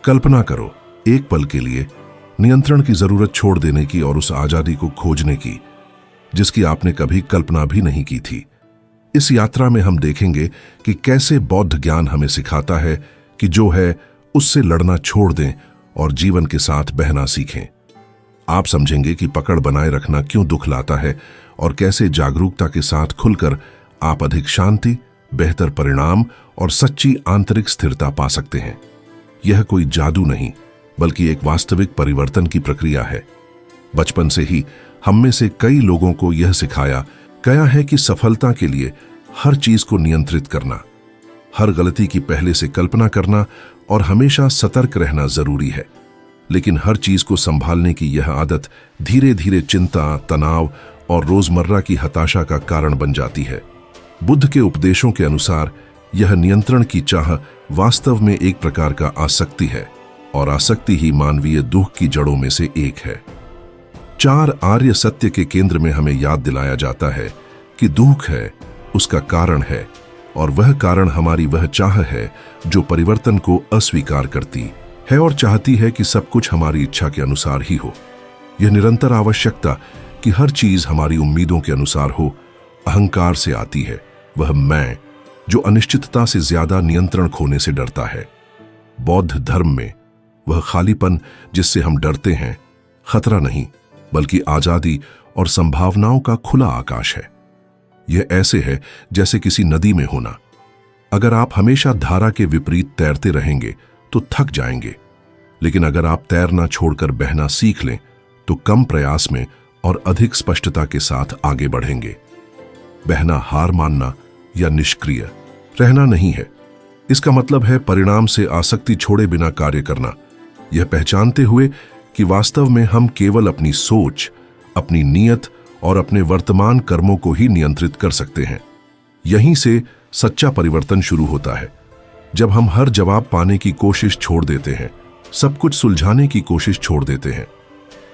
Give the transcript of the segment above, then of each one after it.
कल्पना करो एक पल के लिए नियंत्रण की जरूरत छोड़ देने की और उस आजादी को खोजने की जिसकी आपने कभी कल्पना भी नहीं की थी। इस यात्रा में हम देखेंगे कि कैसे बौद्ध ज्ञान हमें सिखाता है कि जो है उससे लड़ना छोड़ दें और जीवन के साथ बहना सीखें। आप समझेंगे कि पकड़ बनाए रखना क्यों दुख लाता है और कैसे जागरूकता के साथ खुलकर आप अधिक शांति, बेहतर परिणाम और सच्ची आंतरिक स्थिरता पा सकते हैं। यह कोई जादू नहीं बल्कि एक वास्तविक परिवर्तन की प्रक्रिया है। बचपन से ही हम में से कई लोगों को यह सिखाया गया है कि सफलता के लिए हर चीज को नियंत्रित करना, हर गलती की पहले से कल्पना करना और हमेशा सतर्क रहना जरूरी है। लेकिन हर चीज को संभालने की यह आदत धीरे धीरे चिंता, तनाव और रोजमर्रा की हताशा का कारण बन जाती है। बुद्ध के उपदेशों के अनुसार यह नियंत्रण की चाह वास्तव में एक प्रकार का आसक्ति है और आसक्ति ही मानवीय दुख की जड़ों में से एक है। 4 आर्य सत्य के केंद्र में हमें याद दिलाया जाता है कि दुख है, उसका कारण है और वह कारण हमारी वह चाह है जो परिवर्तन को अस्वीकार करती है और चाहती है कि सब कुछ हमारी इच्छा के अनुसार ही हो। यह निरंतर आवश्यकता कि हर चीज हमारी उम्मीदों के अनुसार हो अहंकार से आती है। वह मैं जो अनिश्चितता से ज्यादा नियंत्रण खोने से डरता है। बौद्ध धर्म में वह खालीपन जिससे हम डरते हैं खतरा नहीं बल्कि आजादी और संभावनाओं का खुला आकाश है। यह ऐसे है जैसे किसी नदी में होना। अगर आप हमेशा धारा के विपरीत तैरते रहेंगे तो थक जाएंगे, लेकिन अगर आप तैरना छोड़कर बहना सीख लें तो कम प्रयास में और अधिक स्पष्टता के साथ आगे बढ़ेंगे। बहना हार मानना या निष्क्रिय रहना नहीं है। इसका मतलब है परिणाम से आसक्ति छोड़े बिना कार्य करना, यह पहचानते हुए कि वास्तव में हम केवल अपनी सोच, अपनी नीयत और अपने वर्तमान कर्मों को ही नियंत्रित कर सकते हैं। यहीं से सच्चा परिवर्तन शुरू होता है। जब हम हर जवाब पाने की कोशिश छोड़ देते हैं, सब कुछ सुलझाने की कोशिश छोड़ देते हैं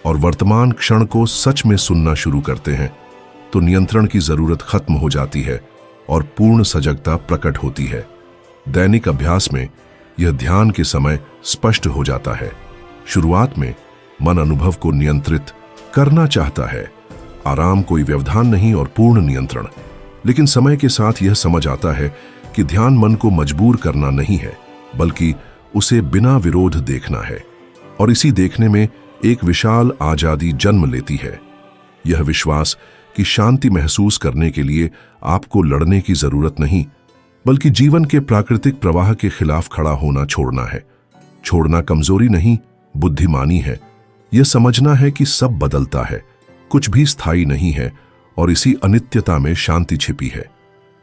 और वर्तमान क्षण को सच में सुनना शुरू करते हैं, तो नियंत्रण की जरूरत खत्म हो जाती है और पूर्ण सजगता प्रकट होती है। दैनिक अभ्यास में यह ध्यान के समय स्पष्ट हो जाता है। शुरुआत में मन अनुभव को नियंत्रित करना चाहता है, आराम कोई व्यवधान नहीं और पूर्ण नियंत्रण। लेकिन समय के साथ यह समझ आता है कि ध्यान मन को मजबूर करना नहीं है बल्कि उसे बिना विरोध देखना है और इसी देखने में एक विशाल आजादी जन्म लेती है। यह विश्वास कि शांति महसूस करने के लिए आपको लड़ने की जरूरत नहीं बल्कि जीवन के प्राकृतिक प्रवाह के खिलाफ खड़ा होना छोड़ना है। छोड़ना कमजोरी नहीं, बुद्धिमानी है। यह समझना है कि सब बदलता है, कुछ भी स्थायी नहीं है और इसी अनित्यता में शांति छिपी है।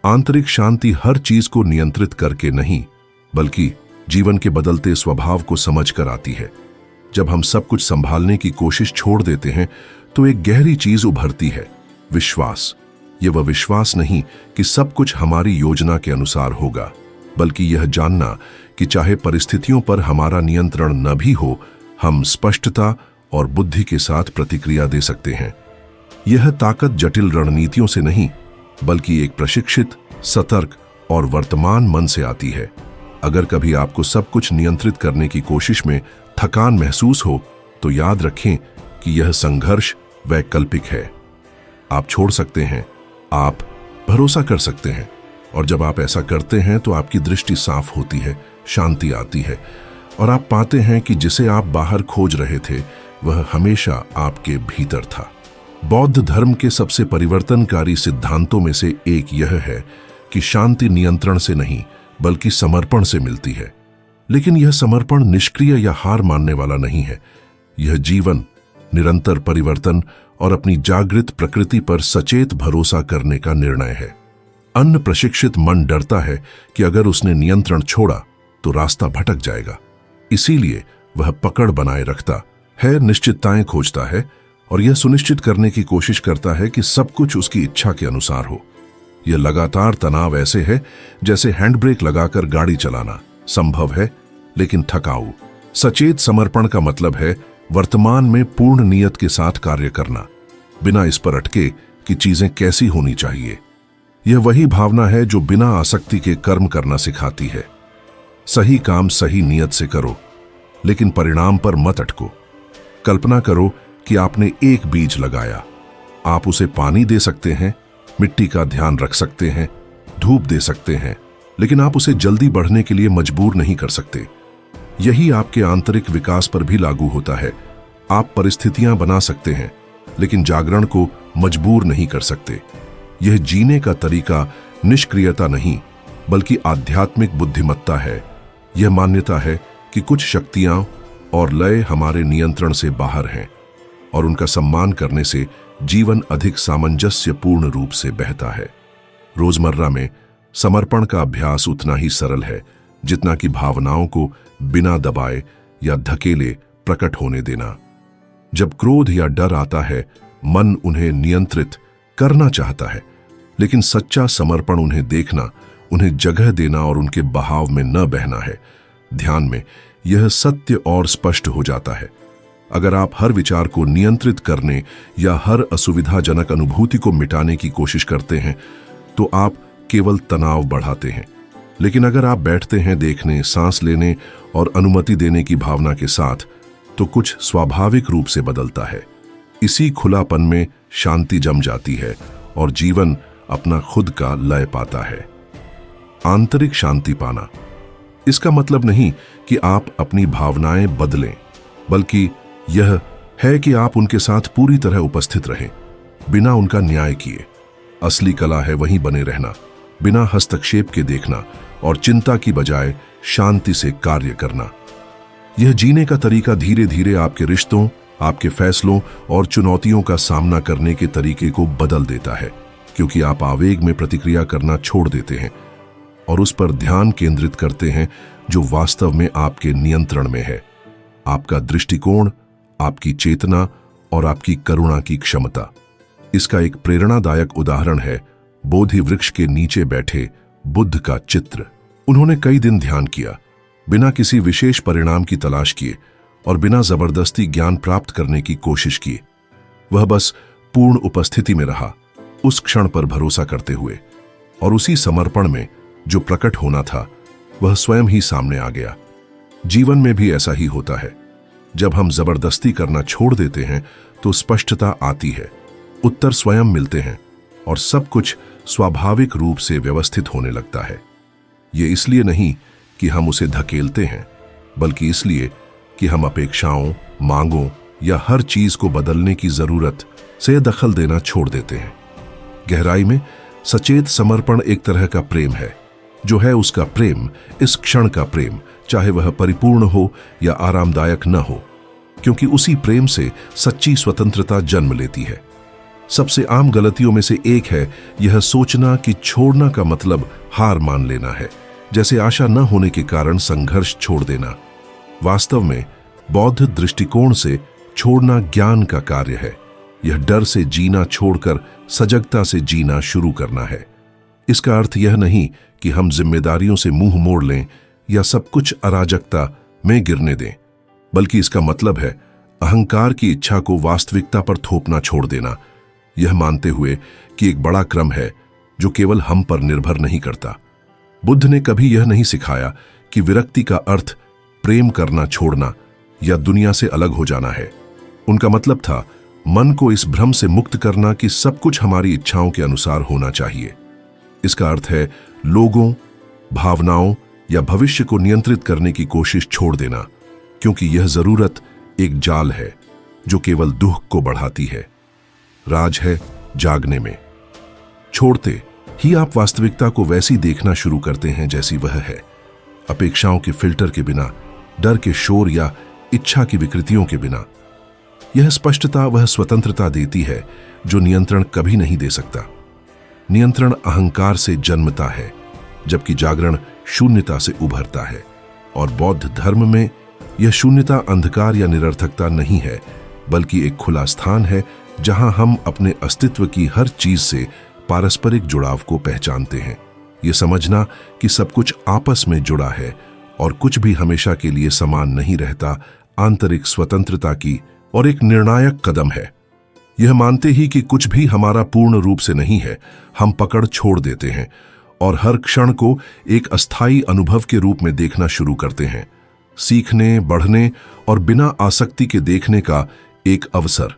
आंतरिक शांति हर चीज को नियंत्रित करके नहीं बल्कि जीवन के बदलते स्वभाव को समझकर आती है। जब हम सब कुछ संभालने की कोशिश छोड़ देते हैं तो एक गहरी चीज उभरती है, विश्वास। यह वह विश्वास नहीं कि सब कुछ हमारी योजना के अनुसार होगा बल्कि यह जानना कि चाहे परिस्थितियों पर हमारा नियंत्रण न भी हो, हम स्पष्टता और बुद्धि के साथ प्रतिक्रिया दे सकते हैं। यह ताकत जटिल रणनीतियों से नहीं बल्कि एक प्रशिक्षित, सतर्क और वर्तमान मन से आती है। अगर कभी आपको सब कुछ नियंत्रित करने की कोशिश में थकान महसूस हो तो याद रखें कि यह संघर्ष वैकल्पिक है। आप छोड़ सकते हैं, आप भरोसा कर सकते हैं और जब आप ऐसा करते हैं तो आपकी दृष्टि साफ होती है, शांति आती है और आप पाते हैं कि जिसे आप बाहर खोज रहे थे वह हमेशा आपके भीतर था। बौद्ध धर्म के सबसे परिवर्तनकारी सिद्धांतों में से एक यह है कि शांति नियंत्रण से नहीं बल्कि समर्पण से मिलती है। लेकिन यह समर्पण निष्क्रिय या हार मानने वाला नहीं है। यह जीवन, निरंतर परिवर्तन और अपनी जागृत प्रकृति पर सचेत भरोसा करने का निर्णय है। अन्य प्रशिक्षित मन डरता है कि अगर उसने नियंत्रण छोड़ा तो रास्ता भटक जाएगा, इसीलिए वह पकड़ बनाए रखता है, निश्चितताएं खोजता है और यह सुनिश्चित करने की कोशिश करता है कि सब कुछ उसकी इच्छा के अनुसार हो। यह लगातार तनाव ऐसे है जैसे हैंड ब्रेक लगाकर गाड़ी चलाना संभव है लेकिन थकाऊ। सचेत समर्पण का मतलब है वर्तमान में पूर्ण नियत के साथ कार्य करना, बिना इस पर अटके कि चीजें कैसी होनी चाहिए। यह वही भावना है जो बिना आसक्ति के कर्म करना सिखाती है। सही काम सही नियत से करो, लेकिन परिणाम पर मत अटको। कल्पना करो कि आपने एक बीज लगाया। आप उसे पानी दे सकते हैं, मिट्टी का ध्यान रख सकते हैं, धूप दे सकते हैं, लेकिन आप उसे जल्दी बढ़ने के लिए मजबूर नहीं कर सकते। यही आपके आंतरिक विकास पर भी लागू होता है। आप परिस्थितियां बना सकते हैं, लेकिन जागरण को मजबूर नहीं कर सकते। यह जीने का तरीका निष्क्रियता नहीं, बल्कि आध्यात्मिक बुद्धिमत्ता है। यह मान्यता है कि कुछ शक्तियां और लय हमारे नियंत्रण से बाहर हैं, और उनका सम्मान करने से जीवन अधिक सामंजस्यपूर्ण रूप से बहता है। रोजमर्रा में समर्पण का अभ्यास उतना ही सरल है जितना कि भावनाओं को बिना दबाए या धकेले प्रकट होने देना। जब क्रोध या डर आता है, मन उन्हें नियंत्रित करना चाहता है, लेकिन सच्चा समर्पण उन्हें देखना, उन्हें जगह देना और उनके बहाव में न बहना है। ध्यान में यह सत्य और स्पष्ट हो जाता है। अगर आप हर विचार को नियंत्रित करने या हर असुविधाजनक अनुभूति को मिटाने की कोशिश करते हैं, तो आप केवल तनाव बढ़ाते हैं। लेकिन अगर आप बैठते हैं देखने, सांस लेने और अनुमति देने की भावना के साथ, तो कुछ स्वाभाविक रूप से बदलता है। इसी खुलापन में शांति जम जाती है और जीवन अपना खुद का लय पाता है। आंतरिक शांति पाना, इसका मतलब नहीं कि आप अपनी भावनाएं बदलें, बल्कि यह है कि आप उनके साथ पूरी तरह उपस्थित रहें, बिना उनका न्याय किए। असली कला है वहीं बने रहना, बिना हस्तक्षेप के देखना और चिंता की बजाय शांति से कार्य करना। यह जीने का तरीका धीरे धीरे आपके रिश्तों, आपके फैसलों और चुनौतियों का सामना करने के तरीके को बदल देता है, क्योंकि आप आवेग में प्रतिक्रिया करना छोड़ देते हैं और उस पर ध्यान केंद्रित करते हैं जो वास्तव में आपके नियंत्रण में है। आपका दृष्टिकोण, आपकी चेतना और आपकी करुणा की क्षमता। इसका एक प्रेरणादायक उदाहरण है बोधि वृक्ष के नीचे बैठे बुद्ध का चित्र। उन्होंने कई दिन ध्यान किया, बिना किसी विशेष परिणाम की तलाश किए और बिना जबरदस्ती ज्ञान प्राप्त करने की कोशिश की। वह बस पूर्ण उपस्थिति में रहा, उस क्षण पर भरोसा करते हुए, और उसी समर्पण में जो प्रकट होना था वह स्वयं ही सामने आ गया। जीवन में भी ऐसा ही होता है। जब हम जबरदस्ती करना छोड़ देते हैं तो स्पष्टता आती है, उत्तर स्वयं मिलते हैं और सब कुछ स्वाभाविक रूप से व्यवस्थित होने लगता है। ये इसलिए नहीं कि हम उसे धकेलते हैं, बल्कि इसलिए कि हम अपेक्षाओं, मांगों या हर चीज को बदलने की जरूरत से दखल देना छोड़ देते हैं। गहराई में सचेत समर्पण एक तरह का प्रेम है, जो है उसका प्रेम, इस क्षण का प्रेम, चाहे वह परिपूर्ण हो या आरामदायक न हो, क्योंकि उसी प्रेम से सच्ची स्वतंत्रता जन्म लेती है। सबसे आम गलतियों में से एक है यह सोचना कि छोड़ना का मतलब हार मान लेना है, जैसे आशा न होने के कारण संघर्ष छोड़ देना। वास्तव में बौद्ध दृष्टिकोण से छोड़ना ज्ञान का कार्य है। यह डर से जीना छोड़कर सजगता से जीना शुरू करना है। इसका अर्थ यह नहीं कि हम जिम्मेदारियों से मुंह मोड़ लें या सब कुछ अराजकता में गिरने दें, बल्कि इसका मतलब है अहंकार की इच्छा को वास्तविकता पर थोपना छोड़ देना, यह मानते हुए कि एक बड़ा क्रम है जो केवल हम पर निर्भर नहीं करता। बुद्ध ने कभी यह नहीं सिखाया कि विरक्ति का अर्थ प्रेम करना छोड़ना या दुनिया से अलग हो जाना है। उनका मतलब था मन को इस भ्रम से मुक्त करना कि सब कुछ हमारी इच्छाओं के अनुसार होना चाहिए। इसका अर्थ है लोगों, भावनाओं या भविष्य को नियंत्रित करने की कोशिश छोड़ देना, क्योंकि यह जरूरत एक जाल है जो केवल दुख को बढ़ाती है। राज है जागने में। छोड़ते ही आप वास्तविकता को वैसी देखना शुरू करते हैं जैसी वह है, अपेक्षाओं के फिल्टर के बिना, डर के शोर या इच्छा की विकृतियों के बिना। यह स्पष्टता वह स्वतंत्रता देती है जो नियंत्रण कभी नहीं दे सकता। नियंत्रण अहंकार से जन्मता है, जबकि जागरण शून्यता से उभरता है। और बौद्ध धर्म में यह शून्यता अंधकार या निरर्थकता नहीं है, बल्कि एक खुला स्थान है जहां हम अपने अस्तित्व की हर चीज से पारस्परिक जुड़ाव को पहचानते हैं। यह समझना कि सब कुछ आपस में जुड़ा है और कुछ भी हमेशा के लिए समान नहीं रहता, आंतरिक स्वतंत्रता की और एक निर्णायक कदम है। यह मानते ही कि कुछ भी हमारा पूर्ण रूप से नहीं है, हम पकड़ छोड़ देते हैं और हर क्षण को एक अस्थायी अनुभव के रूप में देखना शुरू करते हैं। सीखने, बढ़ने और बिना आसक्ति के देखने का एक अवसर।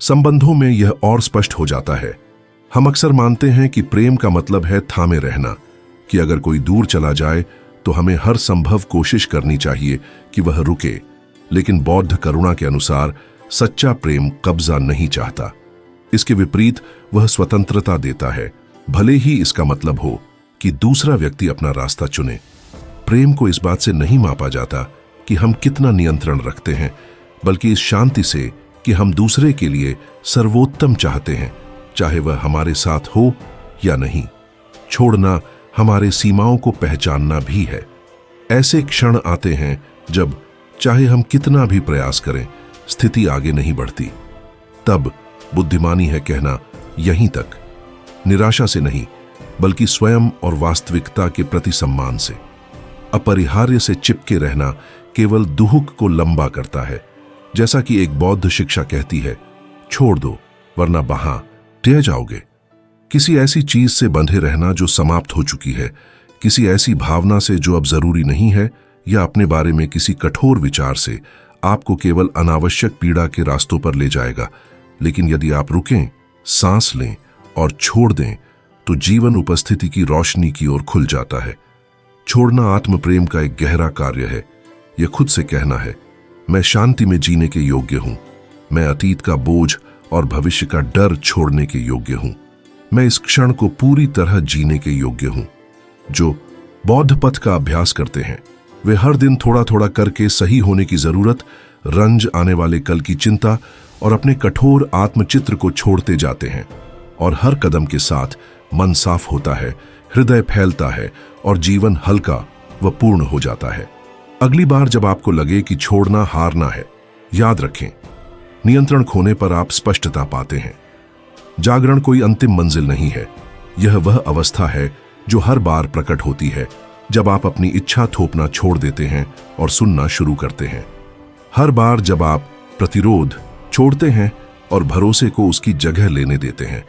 संबंधों में यह और स्पष्ट हो जाता है। हम अक्सर मानते हैं कि प्रेम का मतलब है थामे रहना, कि अगर कोई दूर चला जाए तो हमें हर संभव कोशिश करनी चाहिए कि वह रुके। लेकिन बौद्ध करुणा के अनुसार सच्चा प्रेम कब्जा नहीं चाहता। इसके विपरीत वह स्वतंत्रता देता है, भले ही इसका मतलब हो कि दूसरा व्यक्ति अपना रास्ता चुने। प्रेम को इस बात से नहीं मापा जाता कि हम कितना नियंत्रण रखते हैं, बल्कि इस शांति से कि हम दूसरे के लिए सर्वोत्तम चाहते हैं, चाहे वह हमारे साथ हो या नहीं। छोड़ना हमारे सीमाओं को पहचानना भी है। ऐसे क्षण आते हैं जब चाहे हम कितना भी प्रयास करें, स्थिति आगे नहीं बढ़ती। तब बुद्धिमानी है कहना यहीं तक, निराशा से नहीं बल्कि स्वयं और वास्तविकता के प्रति सम्मान से। अपरिहार्य से चिपके रहना केवल दुहुक को लंबा करता है। जैसा कि एक बौद्ध शिक्षा कहती है, छोड़ दो वरना वहां टह जाओगे। किसी ऐसी चीज से बंधे रहना जो समाप्त हो चुकी है, किसी ऐसी भावना से जो अब जरूरी नहीं है, या अपने बारे में किसी कठोर विचार से आपको केवल अनावश्यक पीड़ा के रास्तों पर ले जाएगा। लेकिन यदि आप रुकें, सांस लें और छोड़ दें, तो जीवन उपस्थिति की रोशनी की ओर खुल जाता है। छोड़ना आत्म प्रेम का एक गहरा कार्य है। यह खुद से कहना है, मैं शांति में जीने के योग्य हूं, मैं अतीत का बोझ और भविष्य का डर छोड़ने के योग्य हूं, मैं इस क्षण को पूरी तरह जीने के योग्य हूं। जो बौद्ध पथ का अभ्यास करते हैं वे हर दिन थोड़ा थोड़ा करके सही होने की जरूरत, रंज, आने वाले कल की चिंता और अपने कठोर आत्मचित्र को छोड़ते जाते हैं। और हर कदम के साथ मन साफ होता है, हृदय फैलता है और जीवन हल्का व पूर्ण हो जाता है। अगली बार जब आपको लगे कि छोड़ना हारना है, याद रखें, नियंत्रण खोने पर आप स्पष्टता पाते हैं। जागरण कोई अंतिम मंजिल नहीं है, यह वह अवस्था है जो हर बार प्रकट होती है जब आप अपनी इच्छा थोपना छोड़ देते हैं और सुनना शुरू करते हैं। हर बार जब आप प्रतिरोध छोड़ते हैं और भरोसे को उसकी जगह लेने देते हैं।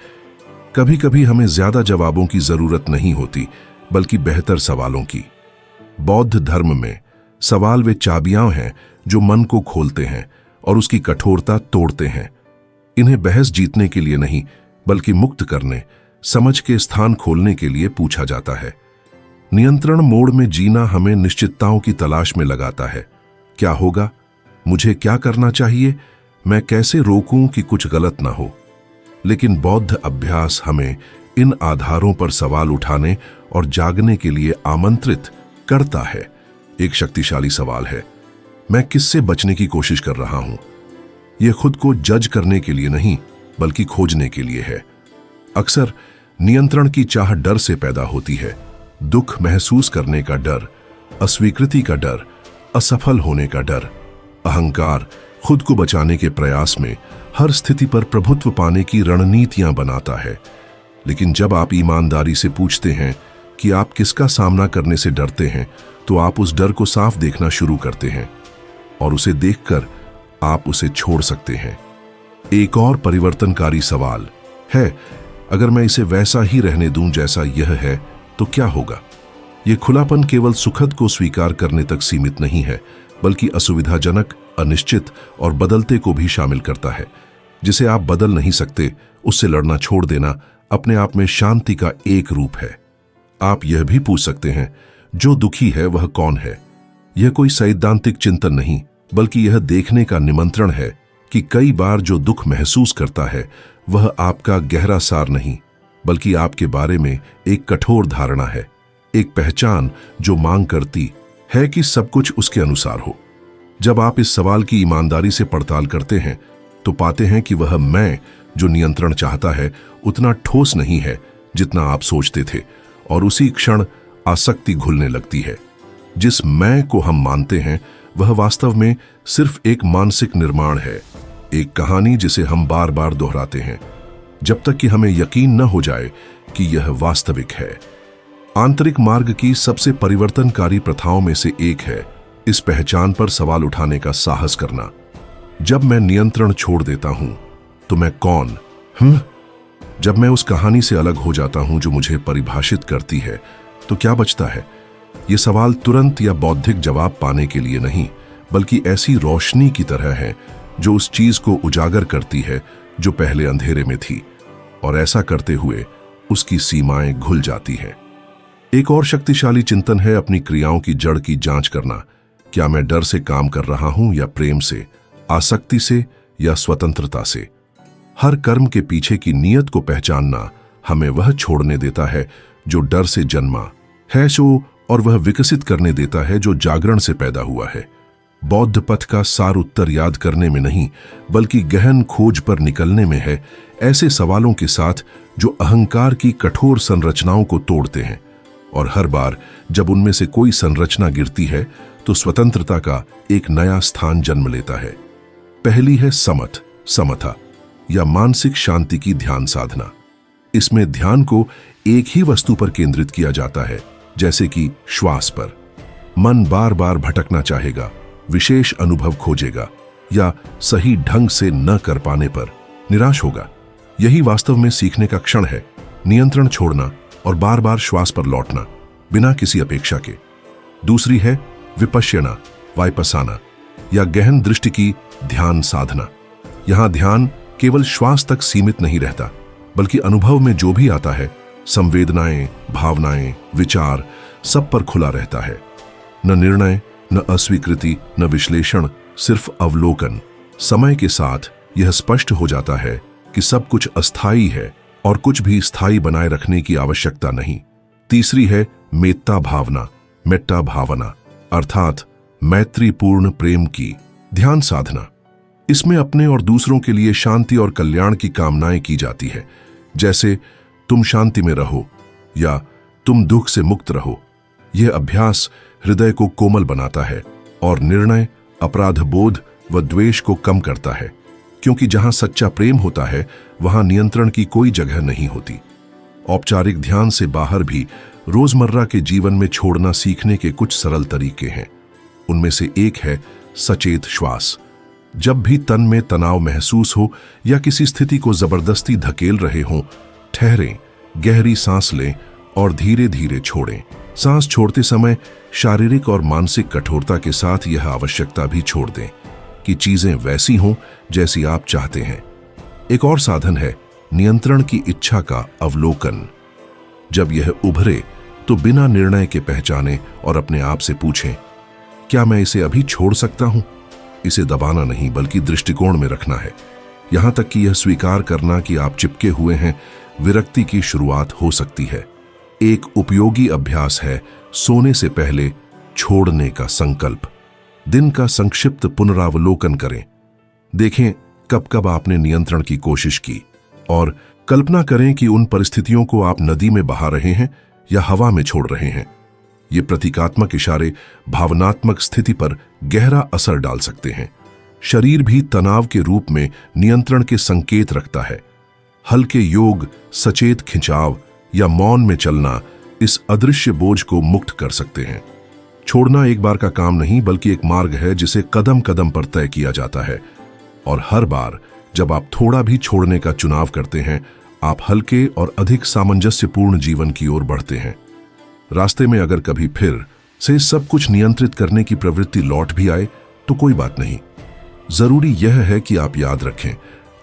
कभी कभी हमें ज्यादा जवाबों की जरूरत नहीं होती, बल्कि बेहतर सवालों की। बौद्ध धर्म में सवाल वे चाबियां हैं जो मन को खोलते हैं और उसकी कठोरता तोड़ते हैं। इन्हें बहस जीतने के लिए नहीं, बल्कि मुक्त करने, समझ के स्थान खोलने के लिए पूछा जाता है। नियंत्रण मोड में जीना हमें निश्चितताओं की तलाश में लगाता है। क्या होगा? मुझे क्या करना चाहिए? मैं कैसे रोकूं कि कुछ गलत ना हो? लेकिन बौद्ध अभ्यास हमें इन आधारों पर सवाल उठाने और जागने के लिए आमंत्रित करता है। एक शक्तिशाली सवाल है, मैं किससे बचने की कोशिश कर रहा हूं? यह खुद को जज करने के लिए नहीं, बल्कि खोजने के लिए है। अक्सर नियंत्रण की चाह डर से पैदा होती है। दुख महसूस करने का डर, अस्वीकृति का डर, असफल होने का डर। अहंकार खुद को बचाने के प्रयास में हर स्थिति पर प्रभुत्व पाने की रणनीतियां बनाता है। लेकिन जब आप ईमानदारी से पूछते हैं कि आप किसका सामना करने से डरते हैं, तो आप उस डर को साफ देखना शुरू करते हैं और उसे देखकर आप उसे छोड़ सकते हैं। एक और परिवर्तनकारी सवाल है, अगर मैं इसे वैसा ही रहने दूं जैसा यह है तो क्या होगा? यह खुलापन केवल सुखद को स्वीकार करने तक सीमित नहीं है, बल्कि असुविधाजनक, अनिश्चित और बदलते को भी शामिल करता है। जिसे आप बदल नहीं सकते, उससे लड़ना छोड़ देना अपने आप में शांति का एक रूप है। आप यह भी पूछ सकते हैं, जो दुखी है वह कौन है? यह कोई सैद्धांतिक चिंतन नहीं, बल्कि यह देखने का निमंत्रण है कि कई बार जो दुख महसूस करता है वह आपका गहरा सार नहीं, बल्कि आपके बारे में एक कठोर धारणा है, एक पहचान जो मांग करती है कि सब कुछ उसके अनुसार हो। जब आप इस सवाल की ईमानदारी से पड़ताल करते हैं, तो पाते हैं कि वह मैं जो नियंत्रण चाहता है उतना ठोस नहीं है जितना आप सोचते थे, और उसी क्षण आसक्ति घुलने लगती है। जिस मैं को हम मानते हैं वह वास्तव में सिर्फ एक मानसिक निर्माण है, एक कहानी जिसे हम बार बार दोहराते हैं जब तक कि हमें यकीन न हो जाए कि यह वास्तविक है। आंतरिक मार्ग की सबसे परिवर्तनकारी प्रथाओं में से एक है इस पहचान पर सवाल उठाने का साहस करना। जब मैं नियंत्रण छोड़ देता हूं तो मैं कौन हूं? जब मैं उस कहानी से अलग हो जाता हूं जो मुझे परिभाषित करती है, तो क्या बचता है? ये सवाल तुरंत या बौद्धिक जवाब पाने के लिए नहीं, बल्कि ऐसी रोशनी की तरह है जो उस चीज को उजागर करती है जो पहले अंधेरे में थी, और ऐसा करते हुए उसकी सीमाएं घुल जाती हैं। एक और शक्तिशाली चिंतन है अपनी क्रियाओं की जड़ की जांच करना। क्या मैं डर से काम कर रहा हूं या प्रेम से, आसक्ति से या स्वतंत्रता से? हर कर्म के पीछे की नीयत को पहचानना हमें वह छोड़ने देता है जो डर से जन्मा है और वह विकसित करने देता है जो जागरण से पैदा हुआ है। बौद्ध पथ का सार उत्तर याद करने में नहीं, बल्कि गहन खोज पर निकलने में है, ऐसे सवालों के साथ जो अहंकार की कठोर संरचनाओं को तोड़ते हैं। और हर बार जब उनमें से कोई संरचना गिरती है तो स्वतंत्रता का एक नया स्थान जन्म लेता है। पहली है समथा या मानसिक शांति की ध्यान साधना। इसमें ध्यान को एक ही वस्तु पर केंद्रित किया जाता है, जैसे कि श्वास पर। मन बार बार भटकना चाहेगा, विशेष अनुभव खोजेगा या सही ढंग से न कर पाने पर निराश होगा। यही वास्तव में सीखने का क्षण है, नियंत्रण छोड़ना और बार बार श्वास पर लौटना बिना किसी अपेक्षा के। दूसरी है विपश्यना वाइपसाना या गहन दृष्टि की ध्यान साधना। यहां ध्यान केवल श्वास तक सीमित नहीं रहता, बल्कि अनुभव में जो भी आता है, संवेदनाएं, भावनाएं, विचार, सब पर खुला रहता है। न निर्णय, न अस्वीकृति, न विश्लेषण, सिर्फ अवलोकन। समय के साथ यह स्पष्ट हो जाता है कि सब कुछ अस्थायी है और कुछ भी स्थायी बनाए रखने की आवश्यकता नहीं। तीसरी है मेत्ता भावना, अर्थात मैत्रीपूर्ण प्रेम की ध्यान साधना। इसमें अपने और दूसरों के लिए शांति और कल्याण की कामनाएं की जाती है, जैसे तुम शांति में रहो या तुम दुख से मुक्त रहो। यह अभ्यास हृदय को कोमल बनाता है और निर्णय, अपराध बोध व द्वेष को कम करता है, क्योंकि जहां सच्चा प्रेम होता है वहां नियंत्रण की कोई जगह नहीं होती। औपचारिक ध्यान से बाहर भी रोजमर्रा के जीवन में छोड़ना सीखने के कुछ सरल तरीके हैं। उनमें से एक है सचेत श्वास। जब भी तन में तनाव महसूस हो या किसी स्थिति को जबरदस्ती धकेल रहे हों, ठहरें, गहरी सांस लें और धीरे धीरे छोड़ें। सांस छोड़ते समय शारीरिक और मानसिक कठोरता के साथ यह आवश्यकता भी छोड़ दें कि चीजें वैसी हों जैसी आप चाहते हैं। एक और साधन है नियंत्रण की इच्छा का अवलोकन। जब यह उभरे तो बिना निर्णय के पहचानें और अपने आप से पूछें, क्या मैं इसे अभी छोड़ सकता हूं? इसे दबाना नहीं, बल्कि दृष्टिकोण में रखना है। यहां तक कि यह स्वीकार करना कि आप चिपके हुए हैं, विरक्ति की शुरुआत हो सकती है। एक उपयोगी अभ्यास है सोने से पहले छोड़ने का संकल्प। दिन का संक्षिप्त पुनरावलोकन करें। देखें कब कब आपने नियंत्रण की कोशिश की और कल्पना करें कि उन परिस्थितियों को आप नदी में बहा रहे हैं या हवा में छोड़ रहे हैं। ये प्रतीकात्मक इशारे भावनात्मक स्थिति पर गहरा असर डाल सकते हैं। शरीर भी तनाव के रूप में नियंत्रण के संकेत रखता है। हल्के योग, सचेत खिंचाव या मौन में चलना इस अदृश्य बोझ को मुक्त कर सकते हैं। छोड़ना एक बार का काम नहीं, बल्कि एक मार्ग है जिसे कदम कदम पर तय किया जाता है। और हर बार जब आप थोड़ा भी छोड़ने का चुनाव करते हैं, आप हल्के और अधिक सामंजस्यपूर्ण जीवन की ओर बढ़ते हैं। रास्ते में अगर कभी फिर से सब कुछ नियंत्रित करने की प्रवृत्ति लौट भी आए तो कोई बात नहीं। जरूरी यह है कि आप याद रखें,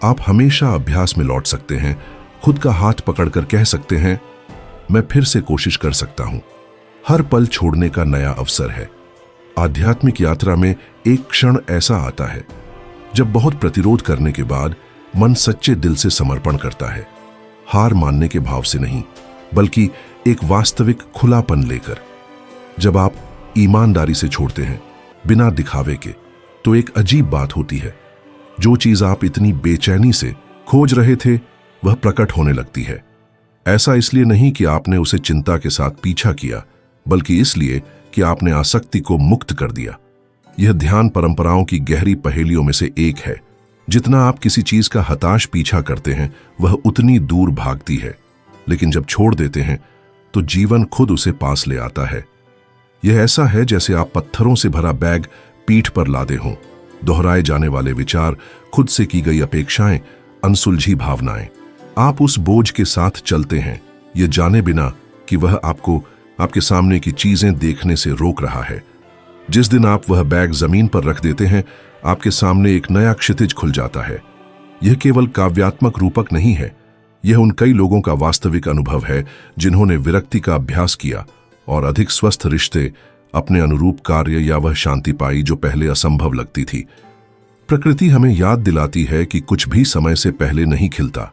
आप हमेशा अभ्यास में लौट सकते हैं। खुद का हाथ पकड़कर कह सकते हैं, मैं फिर से कोशिश कर सकता हूं। हर पल छोड़ने का नया अवसर है। आध्यात्मिक यात्रा में एक क्षण ऐसा आता है जब बहुत प्रतिरोध करने के बाद मन सच्चे दिल से समर्पण करता है, हार मानने के भाव से नहीं, बल्कि एक वास्तविक खुलापन लेकर। जब आप ईमानदारी से छोड़ते हैं, बिना दिखावे के, तो एक अजीब बात होती है। जो चीज आप इतनी बेचैनी से खोज रहे थे, वह प्रकट होने लगती है। ऐसा इसलिए नहीं कि आपने उसे चिंता के साथ पीछा किया, बल्कि इसलिए कि आपने आसक्ति को मुक्त कर दिया। यह ध्यान परंपराओं की गहरी पहेलियों में से एक है। जितना आप किसी चीज का हताश पीछा करते हैं, वह उतनी दूर भागती है, लेकिन जब छोड़ देते हैं तो जीवन खुद उसे पास ले आता है। यह ऐसा है जैसे आप पत्थरों से भरा बैग पीठ पर लादे हों। दोहराए जाने वाले विचार, खुद से की गई अपेक्षाएं, अनसुलझी भावनाएं। आप उस बोझ के साथ चलते हैं, ये जाने बिना कि वह आपको आपके सामने की चीजें देखने से रोक रहा है। जिस दिन आप वह बैग जमीन पर रख देते हैं, आपके सामने एक नया क्षितिज खुल जाता है। यह केवल काव्यात्मक रूपक नहीं है, यह उन कई लोगों का वास्तविक अनुभव है जिन्होंने विरक्ति का अभ्यास किया और अधिक स्वस्थ रिश्ते, अपने अनुरूप कार्य या वह शांति पाई जो पहले असंभव लगती थी। प्रकृति हमें याद दिलाती है कि कुछ भी समय से पहले नहीं खिलता।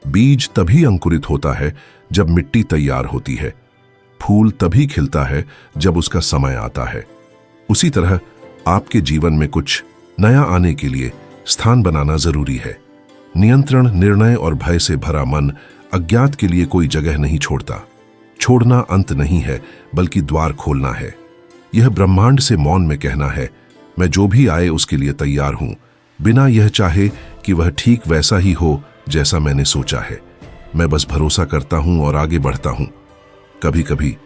बीज तभी अंकुरित होता है जब मिट्टी तैयार होती है। फूल तभी खिलता है जब उसका समय आता है। उसी तरह आपके जीवन में कुछ नया आने के लिए स्थान बनाना जरूरी है। नियंत्रण, निर्णय और भय से भरा मन अज्ञात के लिए कोई जगह नहीं छोड़ता। छोड़ना अंत नहीं है, बल्कि द्वार खोलना है। यह ब्रह्मांड से मौन में कहना है, मैं जो भी आए उसके लिए तैयार हूं, बिना यह चाहे कि वह ठीक वैसा ही हो जैसा मैंने सोचा है। मैं बस भरोसा करता हूं और आगे बढ़ता हूं। कभी कभी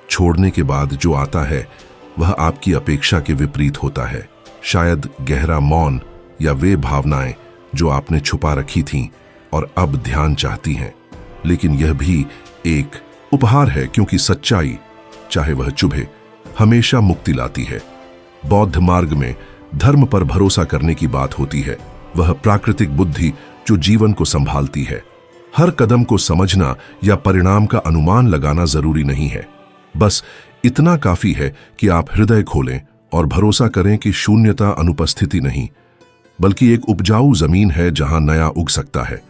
छोड़ने के बाद जो आता है वह आपकी अपेक्षा के विपरीत होता है। शायद गहरा मौन या वे भावनाएं जो आपने छुपा रखी थीं और अब ध्यान चाहती हैं। लेकिन यह भी एक उपहार है, क्योंकि सच्चाई, चाहे वह चुभे, हमेशा मुक्ति लाती है। बौद्ध मार्ग में धर्म पर भरोसा करने की बात होती है, वह प्राकृतिक बुद्धि जो जीवन को संभालती है। हर कदम को समझना या परिणाम का अनुमान लगाना जरूरी नहीं है। बस इतना काफी है कि आप हृदय खोलें और भरोसा करें कि शून्यता अनुपस्थिति नहीं, बल्कि एक उपजाऊ जमीन है जहां नया उग सकता है।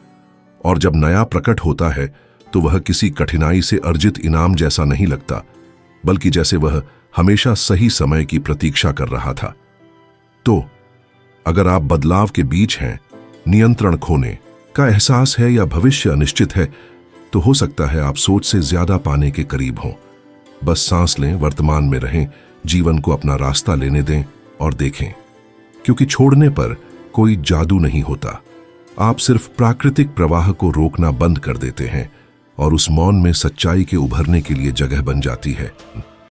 और जब नया प्रकट होता है तो वह किसी कठिनाई से अर्जित इनाम जैसा नहीं लगता, बल्कि जैसे वह हमेशा सही समय की प्रतीक्षा कर रहा था। तो अगर आप बदलाव के बीच हैं, नियंत्रण खोने का एहसास है या भविष्य अनिश्चित है, तो हो सकता है आप सोच से ज्यादा पाने के करीब हों। बस सांस लें, वर्तमान में रहें, जीवन को अपना रास्ता लेने दें और देखें, क्योंकि छोड़ने पर कोई जादू नहीं होता। आप सिर्फ प्राकृतिक प्रवाह को रोकना बंद कर देते हैं और उस मौन में सच्चाई के उभरने के लिए जगह बन जाती है।